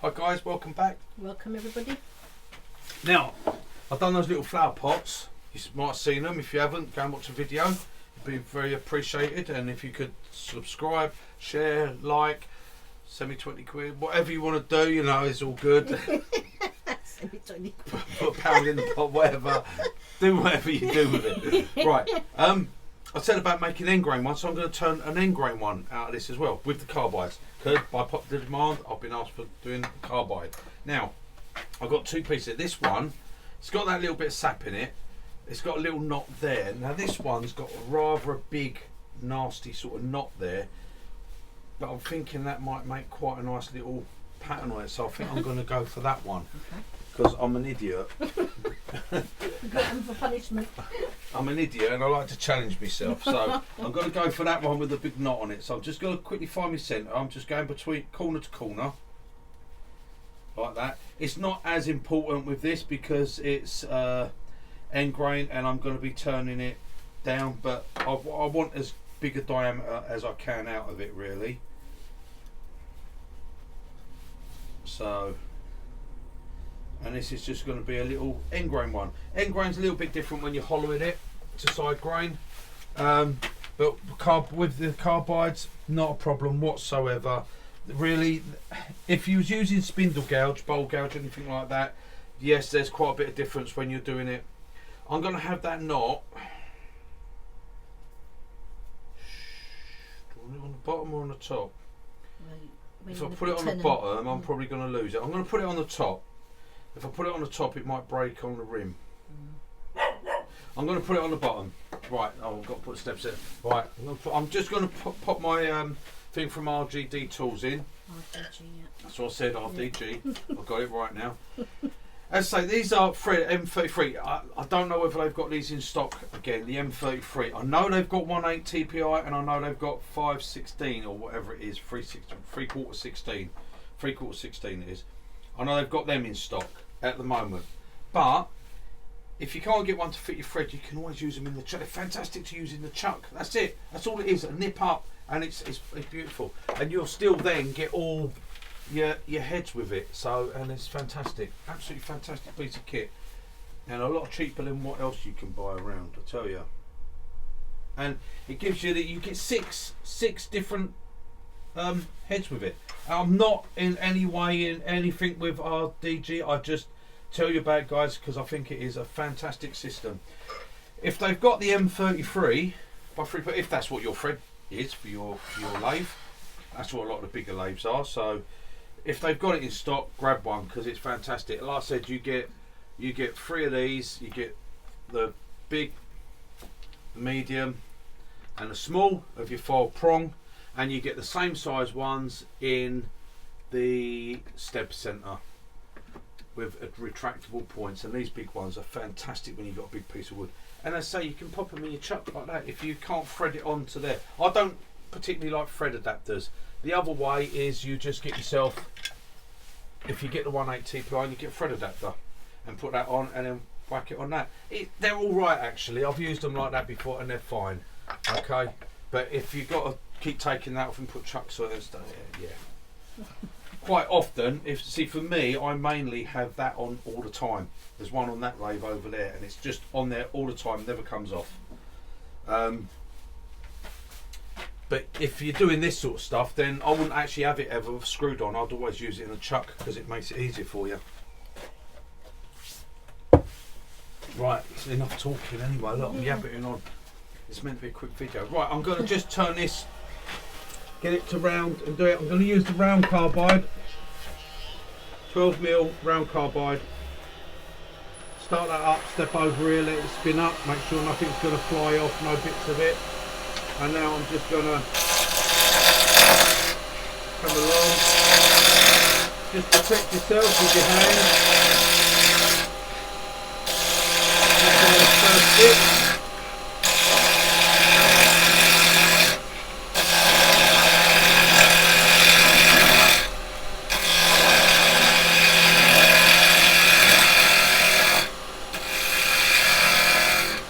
Hi guys, welcome back. Welcome everybody. Now, I've done those little flower pots. You might have seen them. If you haven't, go and watch the video. It'd be very appreciated. And if you could subscribe, share, like, send me 20 quid, whatever you want to do, you know, it's all good. Send me 20 quid. Put a pound in the pot, whatever. Do whatever you do with it. Right. I said about making end grain one, so I'm going to turn an end grain one out of this as well with the carbides. Because by popular demand, I've been asked for doing carbide. Now, I've got two pieces. This one, it's got that little bit of sap in it. It's got a little knot there. Now this one's got rather a big, nasty sort of knot there. But I'm thinking that might make quite a nice little pattern on it. So I think I'm going to go for that one. Because I'm an idiot. Got them for punishment. I'm an idiot and I like to challenge myself. So I'm going to go for that one with a big knot on it. So I'm just going to quickly find my centre. I'm just going between corner to corner. Like that. It's not as important with this because it's end grain and I'm going to be turning it down. But I want as big a diameter as I can out of it really. So... and this is just going to be a little end grain one. End grain's a little bit different when you're hollowing it to side grain, but with the carbides, not a problem whatsoever. Really, if you was using spindle gouge, bowl gouge, anything like that, yes, there's quite a bit of difference when you're doing it. I'm going to have that knot. Do I want it on the bottom or on the top? If I put it on the bottom, I'm probably going to lose it. I'm going to put it on the top. If I put it on the top, it might break on the rim. I'm going to put it on the bottom. Right, I've got to put steps in. Right, I'm just going to pop my thing from RGD Tools in. RGG, yeah. That's what I said, RDG. I've got it right now. As I say, these are M33. I don't know whether they've got these in stock again, the M33. I know they've got 1/8 TPI and I know they've got 5/16 or whatever it is, 3/4 16. 3/4 16 it is. I know they've got them in stock at the moment, but if you can't get one to fit your thread, you can always use them in the chuck. They're fantastic to use in the chuck. That's it. That's all it is. A nip up, and it's beautiful. And you'll still then get all your heads with it. So, and it's fantastic. Absolutely fantastic piece of kit, and a lot cheaper than what else you can buy around. I tell you. And it gives you that you get six different heads with it. I'm not in any way in anything with RDG. I just tell you about it, guys, because I think it is a fantastic system. If they've got the M33 by 3, if that's what your thread is for your lathe, that's what a lot of the bigger lathes are. So if they've got it in stock, grab one because it's fantastic. Like I said, you get 3 of these. You get the big, the medium, and the small of your foil prong. And you get the same size ones in the step centre with retractable points. And these big ones are fantastic when you've got a big piece of wood. And as I say, you can pop them in your chuck like that if you can't thread it onto there. I don't particularly like thread adapters. The other way is you just get yourself, if you get the 1/8 TPI, and you get a thread adapter and put that on and then whack it on that. They're all right actually. I've used them like that before and they're fine. Okay, but if you've got to keep taking that off and put chucks on and stuff, yeah. Quite often, for me, I mainly have that on all the time. There's one on that lathe over there, and it's just on there all the time, never comes off. But if you're doing this sort of stuff, then I wouldn't actually have it ever screwed on. I'd always use it in a chuck because it makes it easier for you. Right, it's enough talking anyway. Look, I'm yabbiting on. It's meant to be a quick video. Right, I'm going to just turn this, get it to round and do it. I'm going to use the round carbide, 12mm round carbide. Start that up, step over here, let it spin up, make sure nothing's going to fly off, no bits of it. And now I'm just going to come along. Just protect yourself with your hands. That's the first bit.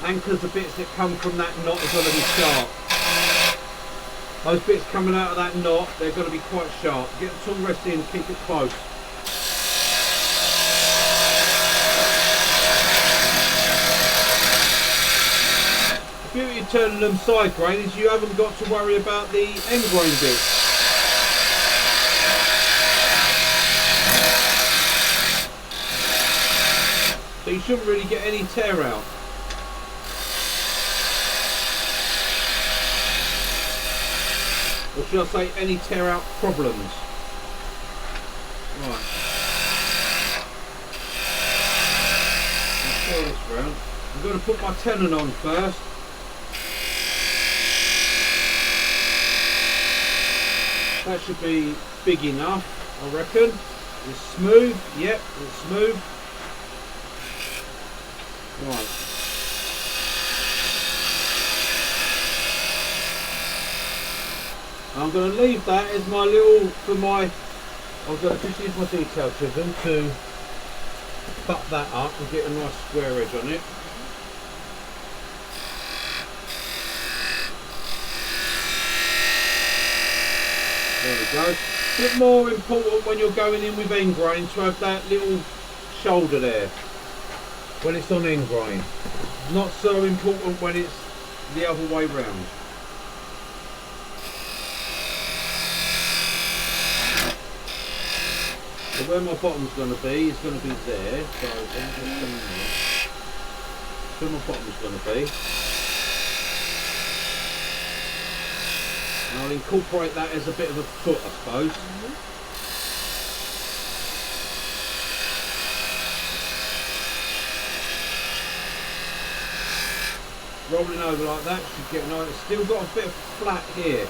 Because the bits that come from that knot are going to be sharp. Those bits coming out of that knot, they're going to be quite sharp. Get the tool rest in, keep it close. turning them side grain is you haven't got to worry about the end grain bit. So you shouldn't really get any tear out. Or should I say any tear out problems. Right. Let's throw this round. I'm going to put my tenon on first. That should be big enough, I reckon. It's smooth, yep, it's smooth. Right. I'm going to leave that as my little, I'm going to just use my detail chisel to butt that up and get a nice square edge on it. There we go. A bit more important when you're going in with end grain to have that little shoulder there when it's on end grain. Not so important when it's the other way round. So where my bottom's going to be is going to be there. So that's where my bottom's going to be. And I'll incorporate that as a bit of a foot, I suppose. Rolling over like that should get nice. It's still got a bit of flat here.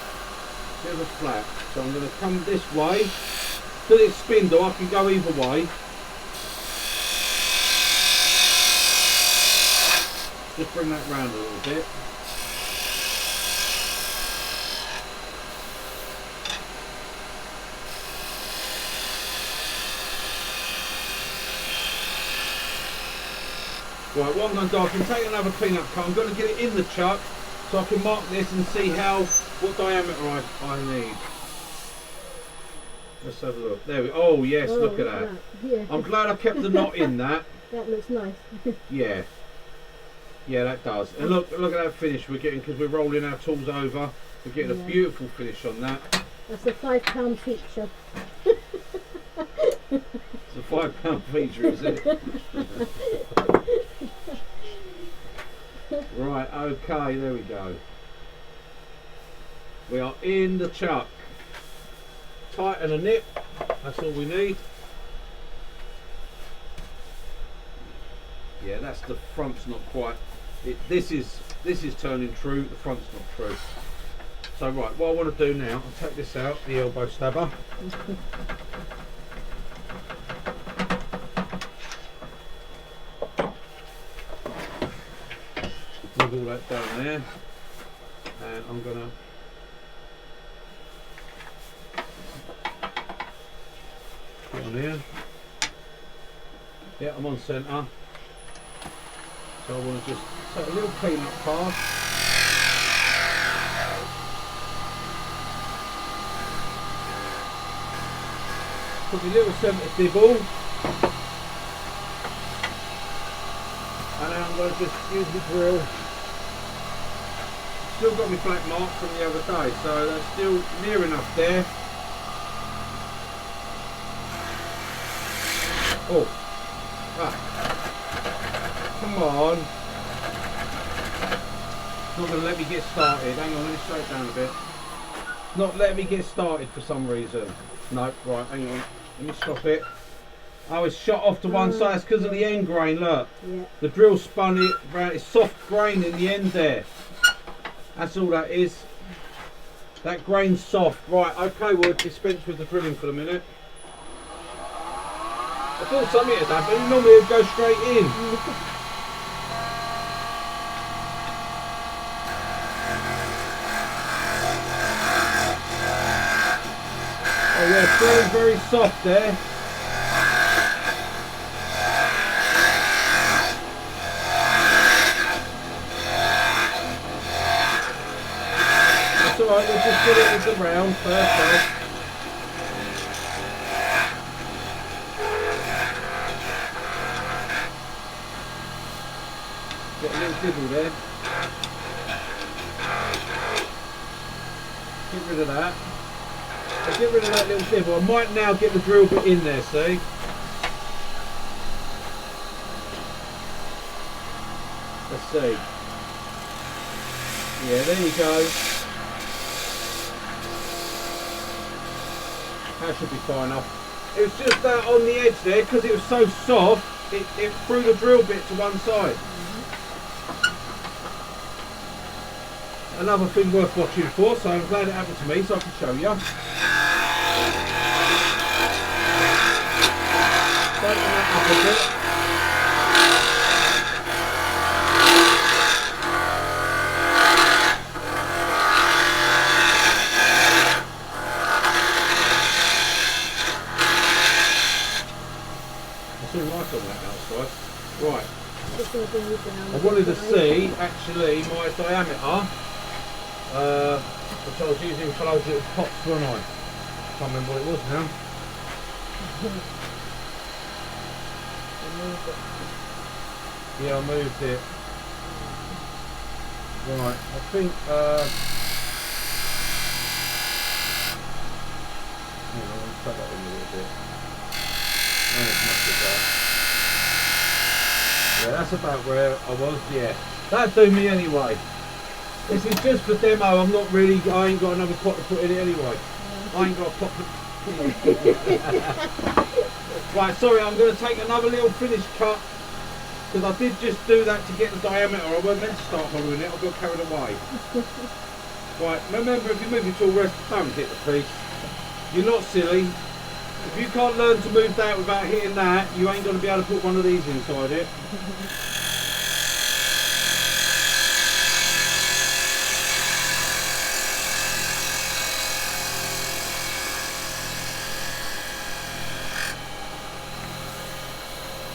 Bit of a flat. So I'm going to come this way. Because it's spindle, I can go either way. Just bring that round a little bit. Right, what I'm going to do, I can take another peanut cut. I'm going to get it in the chuck so I can mark this and see what diameter I need. Let's have a look. There we go. Oh yes, look at that. Yeah. I'm glad I kept the knot in that. That looks nice. Yeah. Yeah, that does. And look at that finish we're getting, because we're rolling our tools over. We're getting a beautiful finish on that. That's a £5 feature. It's a £5 feature, is it? Right, okay, there we go. We are in the chuck. Tighten a nip, that's all we need. Yeah, that's the front's not quite. This is turning true, the front's not true. So right, what I want to do now, I'll take this out, the elbow stabber. Move all that down there, and I'm gonna put on here. Yeah, I'm on centre. So I want to just take a little peanut pass. Put my little centre dibble. And then I'm going to just use the drill. Still got my black mark from the other day, so that's still near enough there. Oh, come on. It's not going to let me get started. Hang on, let me slow it down a bit. Not letting me get started for some reason. No, right, hang on. Let me stop it. Oh, it's shot off to one side. It's because of the end grain, look. Yeah. The drill spun it round. It's soft grain in the end there. That's all that is. That grain's soft. Right, okay, we'll dispense with the drilling for a minute. I thought something had happened. Normally it'd go straight in. Oh yeah, it's very, very soft there. That's alright, we'll just get it with the round first. Get a little dibble there. Get rid of that. I'll get rid of that little dibble. I might now get the drill bit in there, see? Let's see. Yeah, there you go. That should be fine enough. It was just that on the edge there, because it was so soft, it threw the drill bit to one side. Another thing worth watching for, so I'm glad it happened to me, so I can show you. Tighten that up a bit. It's all right on that outside. Right. I wanted to see actually my diameter, which I was using for those little pots, weren't I? Can't remember what it was now. Yeah, I moved it. Right, I think. Hang on, I'll cut that in a little bit. Not as much as that. Yeah, that's about where I was, yeah. That'd do me anyway. This is just for demo, I ain't got another pot to put in it anyway. I ain't got a pot to put in it. Right, sorry, I'm going to take another little finish cut, because I did just do that to get the diameter. I wasn't meant to start hollowing it, I got carried away. Right, remember, if you move your tool rest, don't hit the piece. You're not silly. If you can't learn to move that without hitting that, you ain't going to be able to put one of these inside it.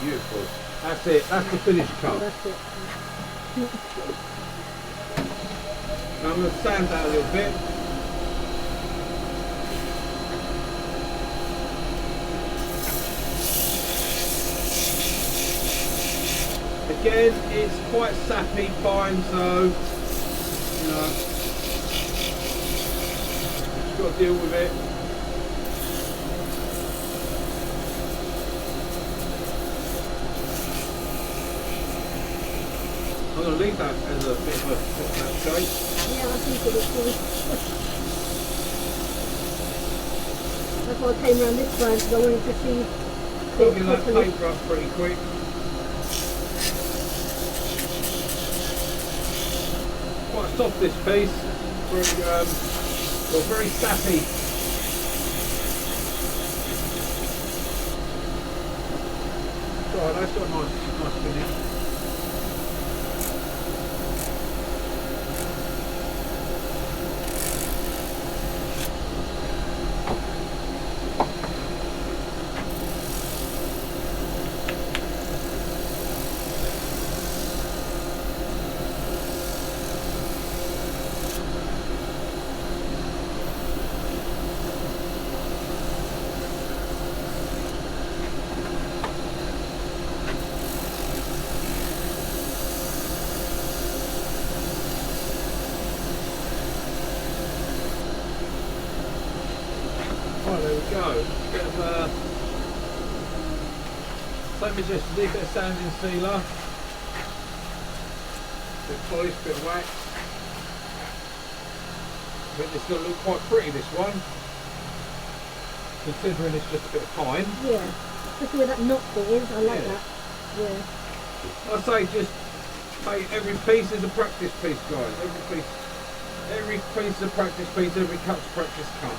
Beautiful. That's it. That's the finished cut. That's it. Now I'm going to sand that a little bit. Again, it's quite sappy fine, so you know, you've got to deal with it. I'm going to leave that as a bit of a top shape. Yeah, I think it is good. That's why I came around this side, because I wanted to see I'll get that paper up pretty quick. Quite soft this piece, very, well, very sappy. Right, that's got a nice finish. Right, there we go. Bit of same as yesterday, bit of sanding sealer, bit of polish, bit of wax. I think it's going to look quite pretty, this one, considering it's just a bit of pine. Yeah, especially where that knot bit is, I like Yeah. that. Yeah. I say just, hey, every piece is a practice piece, guys. Every piece is a practice piece, every cut's a practice cut.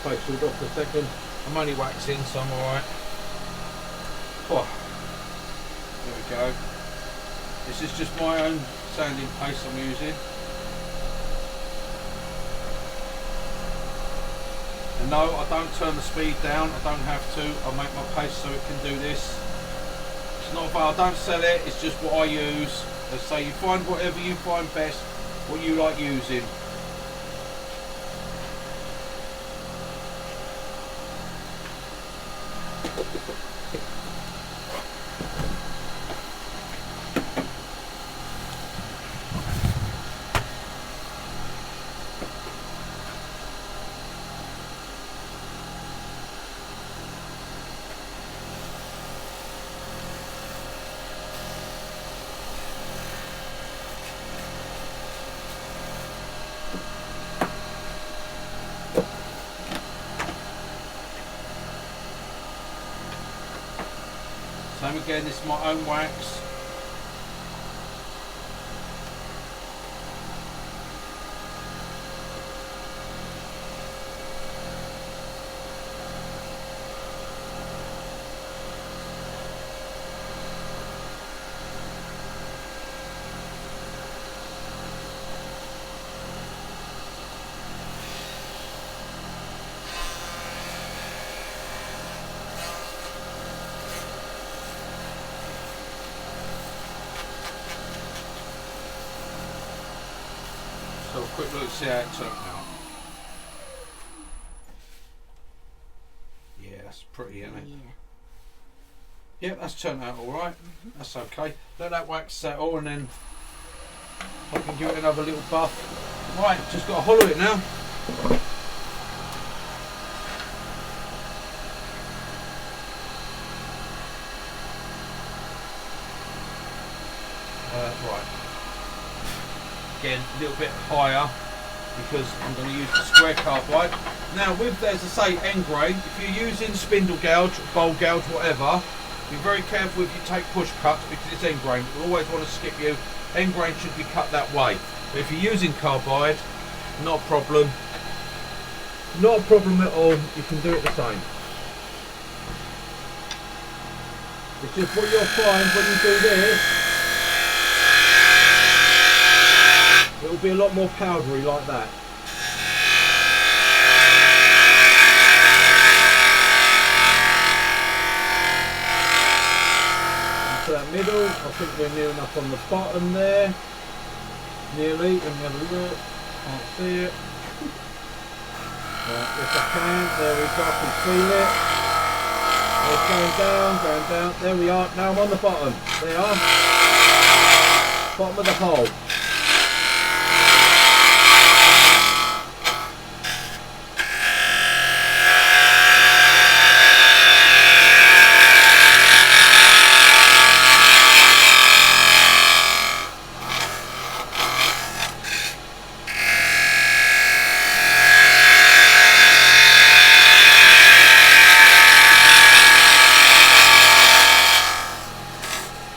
Place shield off for a second. I'm only waxing, so I'm alright. Oh, there we go. This is just my own sanding paste I'm using. And no, I don't turn the speed down, I don't have to. I make my paste so it can do this. It's not about, I don't sell it, it's just what I use. They say you find whatever you find best, what you like using. Same again, this is my own wax. So a quick look to see how it turned out. Yeah, that's pretty, isn't it? Yeah. Yep, that's turned out alright. That's okay. Let that wax settle and then I can give it another little buff. Right, just got to hollow it now. Right. Again, a little bit higher because I'm going to use the square carbide. Now with, as I say, end grain, if you're using spindle gouge, bowl gouge, whatever, be very careful if you take push cuts because it's end grain. You'll always want to skip you. End grain should be cut that way. But if you're using carbide, not a problem. Not a problem at all. You can do it the same. It's just what you'll find when you do this, it will be a lot more powdery like that. Into that middle, I think we're near enough on the bottom there. Nearly, let me have a look. Can't see it. Right, if I can, there we go, I can feel it. It's going down. There we are. Now I'm on the bottom. There you are. Bottom of the hole.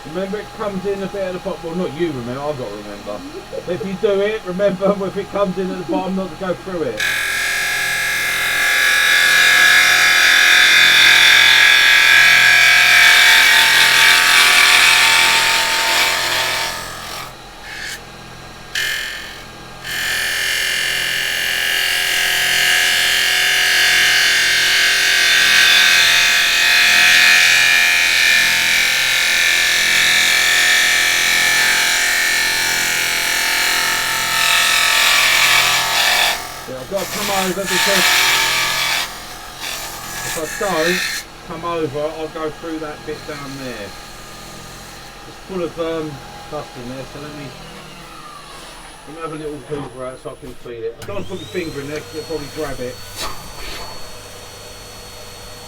Remember, it comes in a bit at the bottom. Well, not you remember, I've got to remember. But if you do it, remember if it comes in at the bottom, not to go through it. I've got to come over because if I don't come over, I'll go through that bit down there. It's full of dust in there, so let me have a little hoover out so I can feel it. I don't want to put my finger in there because it'll probably grab it.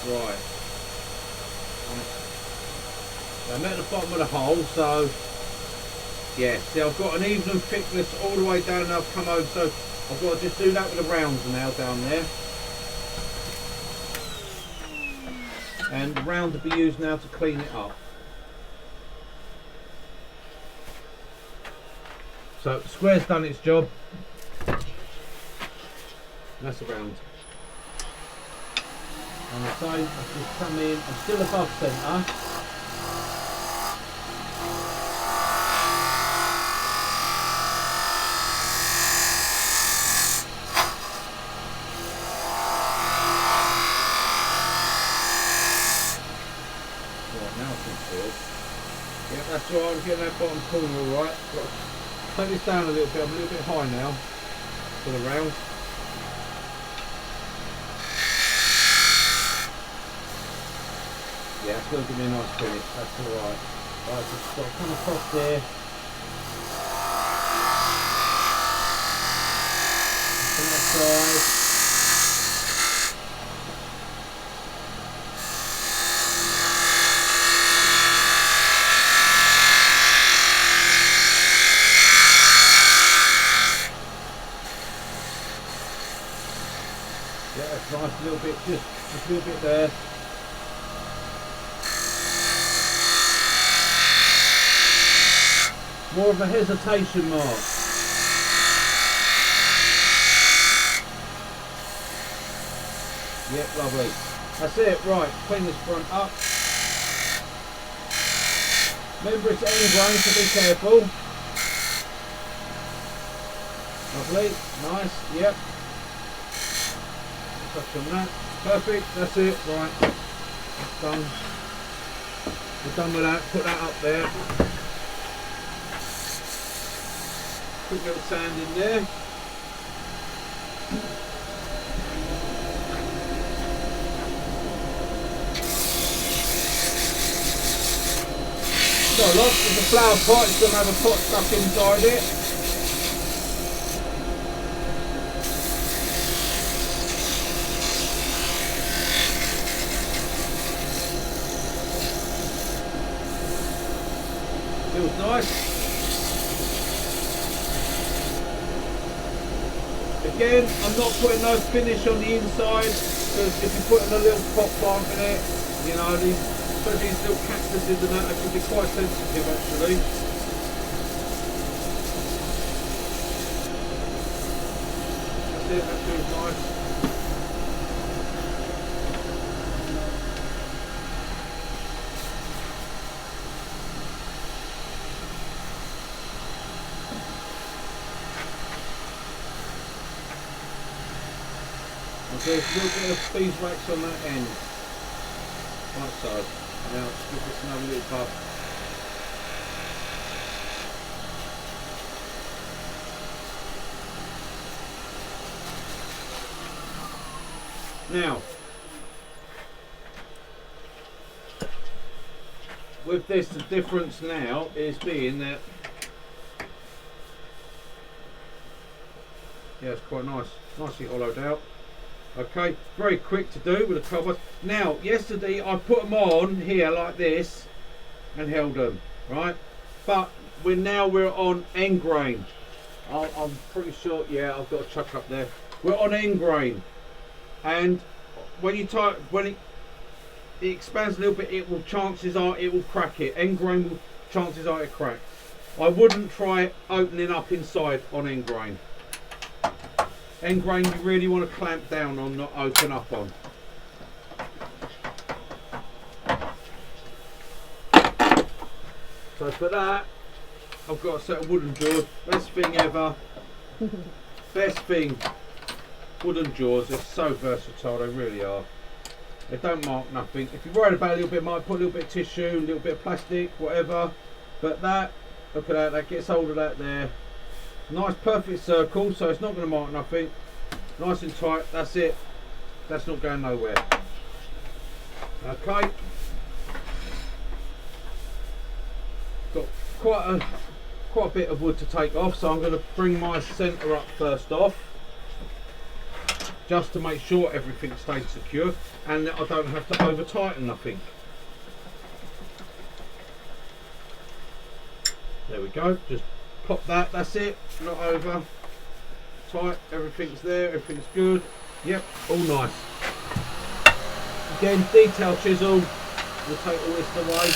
Right. So I'm at the bottom of the hole, so yeah, see I've got an even thickness all the way down and I've come over, so I've got to just do that with the rounds now down there. And the round will be used now to clean it up. So square's done its job. That's the round. And the side, I've just come in, I'm still above centre. getting that bottom corner all right. Got to take this down a little bit. I'm a little bit high now for the round. Yeah, it's going to give me a nice finish. That's all right. Right, just got to come across there. On that side. Yeah, that's nice, a little bit, just a little bit there. More of a hesitation mark. Yep, lovely. That's it, right, clean this front up. Remember it's end grain, so be careful. Lovely, nice, yep. Touch on that. Perfect, that's it, right. That's done. We're done with that, put that up there. Quick little sand in there. Not a lot, it's a flower pot, it's going to have a pot stuck inside it. Feels nice. Again, I'm not putting no finish on the inside because if you're putting a little pot plant in it, you know, especially these little cactuses and that, they can be quite sensitive actually. That's it, that feels nice. So there's a little bit of beeswax on that end, like so. Now let's give this another little puff. Now, with this, the difference now is being that, yeah, it's quite nice, nicely hollowed out. Okay, very quick to do with the cover. Now, yesterday I put them on here like this and held them, right? But we're on end grain. I'm pretty sure, yeah, I've got a chuck up there. We're on end grain, and when it expands a little bit, chances are it will crack it. End grain will, chances are it crack. I wouldn't try opening up inside on end grain. End grain you really want to clamp down on, not open up on. So for that, I've got a set of wooden jaws. Best thing ever. Best thing. Wooden jaws. They're so versatile. They really are. They don't mark nothing. If you're worried about a little bit, might put a little bit of tissue, a little bit of plastic, whatever. But that, look at that. That gets hold of that there. Nice perfect circle, so it's not going to mark nothing. Nice and tight, that's it. That's not going nowhere. Okay. Got quite a bit of wood to take off, so I'm going to bring my centre up first off. Just to make sure everything stays secure and that I don't have to over tighten nothing. There we go, just pop that, that's it, not over, tight, everything's there, everything's good, yep, all nice. Again, detail chisel, we'll take all this away.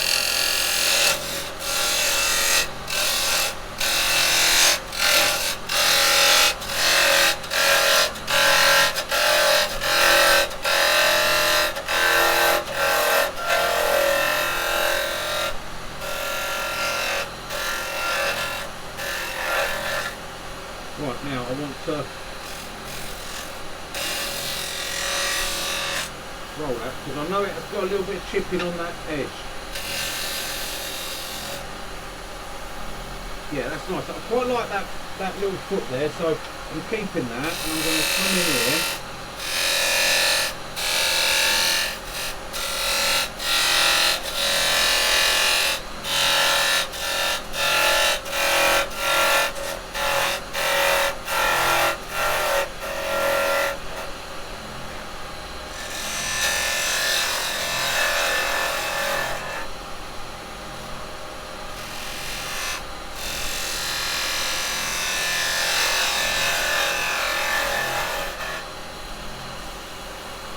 Right, now I want to roll that because I know it has got a little bit of chipping on that edge. Yeah, that's nice. I quite like that little foot there, so I'm keeping that, and I'm going to come in here.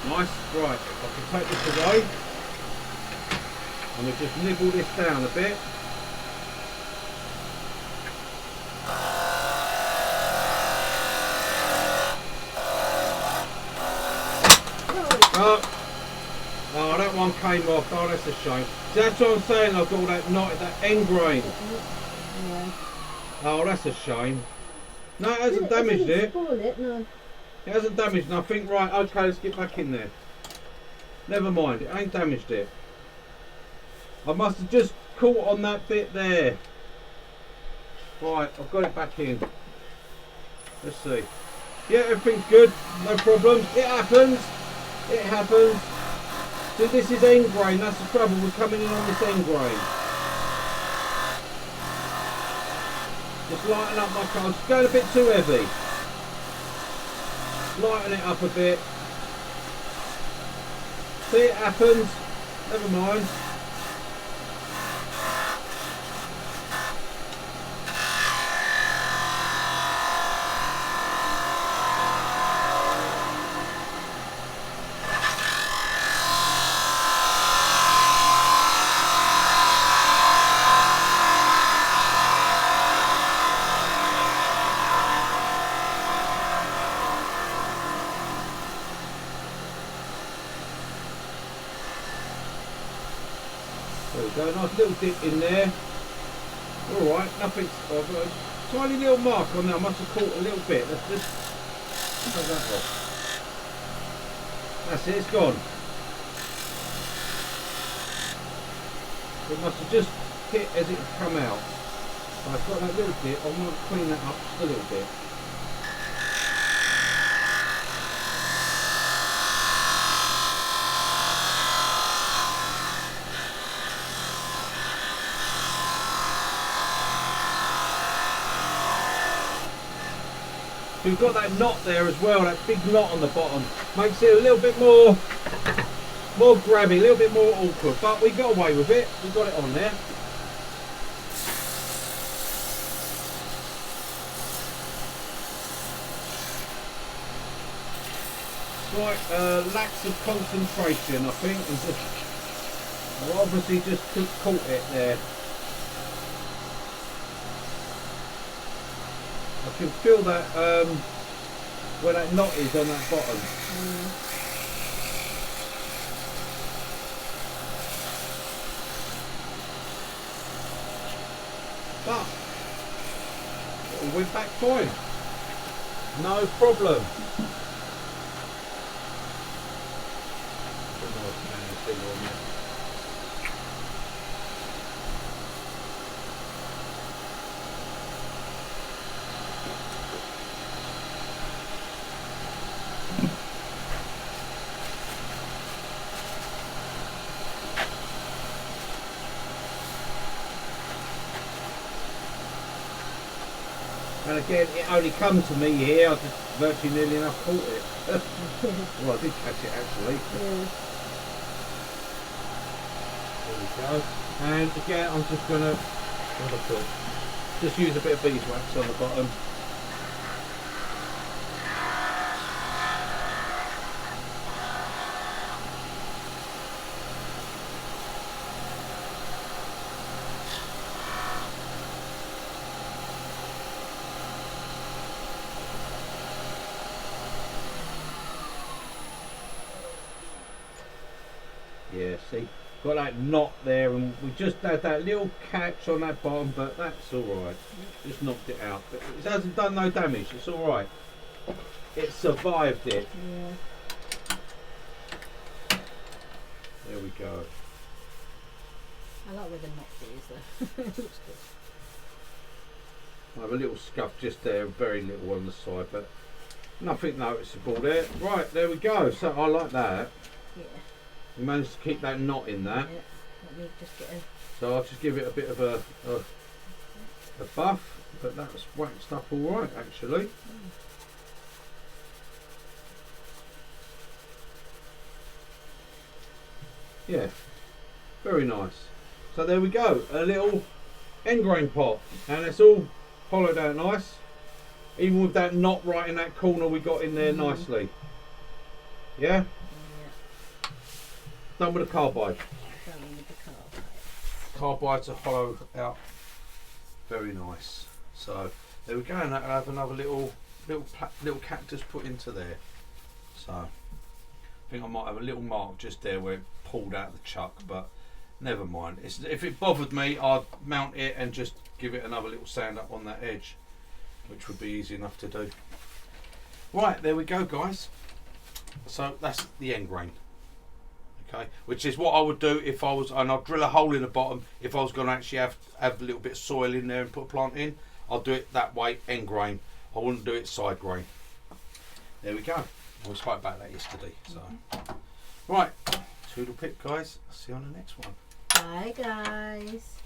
Nice, right, I can take this away and we'll just nibble this down a bit. Oh, that one came off, oh that's a shame. See, that's what I'm saying, I've got all that end grain. Yeah. Oh, that's a shame. No, it hasn't damaged it. No. It hasn't damaged nothing. Right, okay, let's get back in there. Never mind, it ain't damaged it. I must have just caught on that bit there. Right, I've got it back in. Let's see. Yeah, everything's good, no problems. It happens. It happens. So this is end grain, that's the trouble. We're coming in on this end grain. Just lighten up my car. It's going a bit too heavy. Lighten it up a bit. See, it happens. Never mind. There we go, nice little dip in there. Alright, nothing's. I've got a tiny little mark on there. I must have caught a little bit. Let's just take that off. That's it, it's gone. It must have just hit as it come out. So I've got that little dip. I'm going to clean that up just a little bit. We've got that knot there as well, that big knot on the bottom. Makes it a little bit more grabby, a little bit more awkward, but we got away with it. We got it on there. Slight lapse of concentration, I think, and just I obviously just caught it there. I can feel that where that knot is on that bottom. But it all went back fine. No problem. And again, it only come to me here. I just virtually nearly enough caught it. Well, I did catch it actually. Yeah. There we go. And again, I'm just gonna just use a bit of beeswax on the bottom. Yeah, see, got that knot there, and we just had that little catch on that bottom, but that's all right. Just knocked it out. But it hasn't done no damage. It's all right. It survived it. Yeah. There we go. I like where the knot is though. It looks good. I have a little scuff just there, very little on the side, but nothing noticeable there. Right, there we go. So I like that. Yeah. We managed to keep that knot in that. Yeah. Let me just get a... So I'll just give it a bit of a buff, but that was waxed up all right actually. Yeah, very nice. So there we go, a little end grain pot, and it's all hollowed out nice. Even with that knot right in that corner we got in there nicely. Yeah? Yeah. Done with the carbide. Done with the carbide. Carbides are hollowed out very nice. So there we go, and that'll have another little cactus put into there. So I think I might have a little mark just there where it pulled out the chuck, but never mind. If it bothered me, I'd mount it and just give it another little sand up on that edge, which would be easy enough to do. Right, there we go guys. So that's the end grain. Okay, which is what I would do if I was, and I'll drill a hole in the bottom if I was going to actually have a little bit of soil in there and put a plant in. I'll do it that way, end grain. I wouldn't do it side grain. There we go. We spoke about that yesterday. So right, toodle pip guys. I'll see you on the next one. Bye guys.